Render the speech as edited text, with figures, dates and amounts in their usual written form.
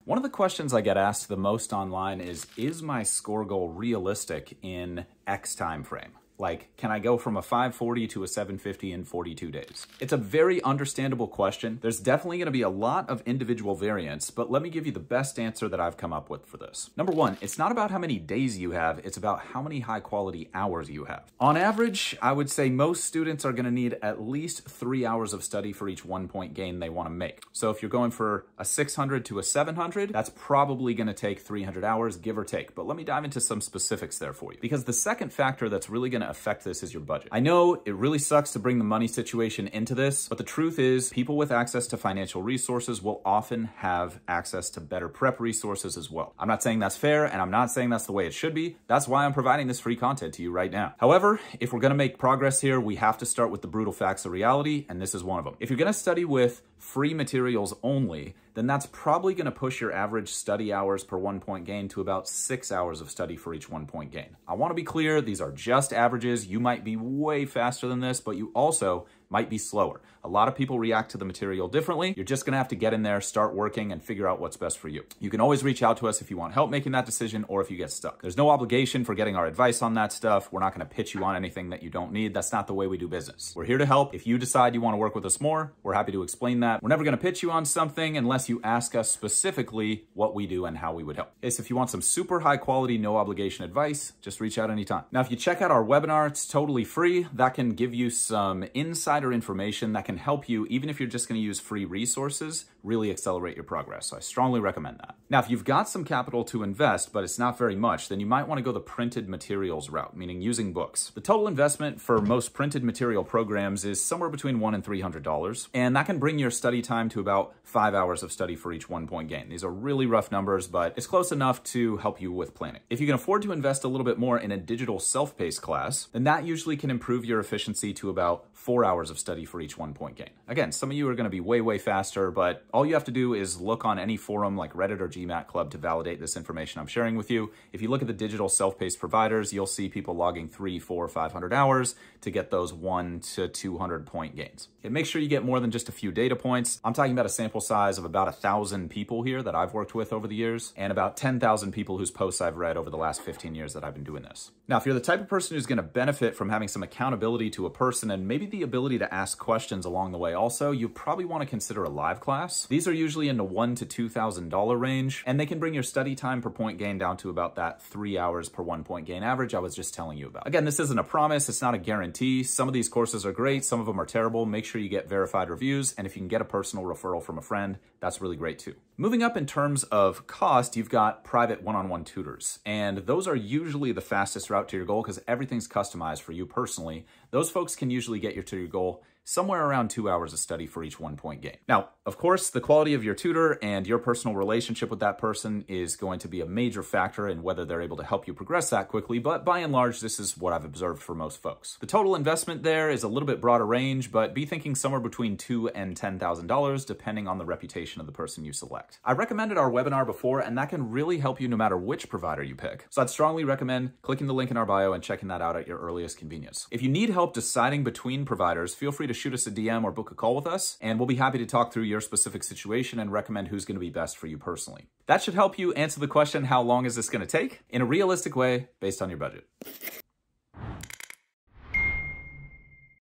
One of the questions I get asked the most online is my score goal realistic in X time frame? Like, can I go from a 540 to a 750 in 42 days? It's a very understandable question. There's definitely going to be a lot of individual variance, but let me give you the best answer that I've come up with for this. Number one, it's not about how many days you have, it's about how many high quality hours you have. On average, I would say most students are going to need at least 3 hours of study for each 1 point gain they want to make. So if you're going for a 600 to a 700, that's probably going to take 300 hours, give or take. But let me dive into some specifics there for you, because the second factor that's really going to affect this is your budget. I know it really sucks to bring the money situation into this, but the truth is people with access to financial resources will often have access to better prep resources as well. I'm not saying that's fair, and I'm not saying that's the way it should be. That's why I'm providing this free content to you right now. However, if we're going to make progress here, we have to start with the brutal facts of reality, and this is one of them. If you're going to study with free materials only, then that's probably going to push your average study hours per 1 point gain to about 6 hours of study for each 1 point gain. I want to be clear, these are just averages. You might be way faster than this, but you also might be slower. A lot of people react to the material differently. You're just gonna have to get in there, start working, and figure out what's best for you. You can always reach out to us if you want help making that decision or if you get stuck. There's no obligation for getting our advice on that stuff. We're not gonna pitch you on anything that you don't need. That's not the way we do business. We're here to help. If you decide you wanna work with us more, we're happy to explain that. We're never gonna pitch you on something unless you ask us specifically what we do and how we would help. Okay, so if you want some super high quality, no obligation advice, just reach out anytime. Now, if you check out our webinar, it's totally free. That can give you some insider information that can help you, even if you're just going to use free resources, really accelerate your progress. So I strongly recommend that. Now, if you've got some capital to invest, but it's not very much, then you might want to go the printed materials route, meaning using books. The total investment for most printed material programs is somewhere between $100 and $300, and that can bring your study time to about 5 hours of study for each 1 point gain. These are really rough numbers, but it's close enough to help you with planning. If you can afford to invest a little bit more in a digital self-paced class, then that usually can improve your efficiency to about 4 hours of study for each 1 point gain. Again, some of you are going to be way faster, but all you have to do is look on any forum like Reddit or GMAT Club to validate this information I'm sharing with you. If you look at the digital self-paced providers, you'll see people logging 300, 400, 500 hours to get those 1 to 200 point gains. Okay, make sure you get more than just a few data points. I'm talking about a sample size of about 1,000 people here that I've worked with over the years, and about 10,000 people whose posts I've read over the last 15 years that I've been doing this. Now, if you're the type of person who's going to benefit from having some accountability to a person and maybe the ability to ask questions along the way also, you probably want to consider a live class. These are usually in the $1,000 to $2,000 range, and they can bring your study time per point gain down to about that 3 hours per 1 point gain average I was just telling you about. Again, this isn't a promise, it's not a guarantee. Some of these courses are great, some of them are terrible. Make sure you get verified reviews, and if you can get a personal referral from a friend, that's really great too. Moving up in terms of cost, you've got private one-on-one tutors, and those are usually the fastest route to your goal because everything's customized for you personally. Those folks can usually get you to your goal somewhere around 2 hours of study for each 1 point gain. Now, of course, the quality of your tutor and your personal relationship with that person is going to be a major factor in whether they're able to help you progress that quickly, but by and large, this is what I've observed for most folks. The total investment there is a little bit broader range, but be thinking somewhere between $2,000 and $10,000, depending on the reputation of the person you select. I recommended our webinar before, and that can really help you no matter which provider you pick. So I'd strongly recommend clicking the link in our bio and checking that out at your earliest convenience. If you need help deciding between providers, feel free to shoot us a DM or book a call with us, and we'll be happy to talk through your specific situation and recommend who's going to be best for you personally. That should help you answer the question, how long is this going to take, in a realistic way based on your budget.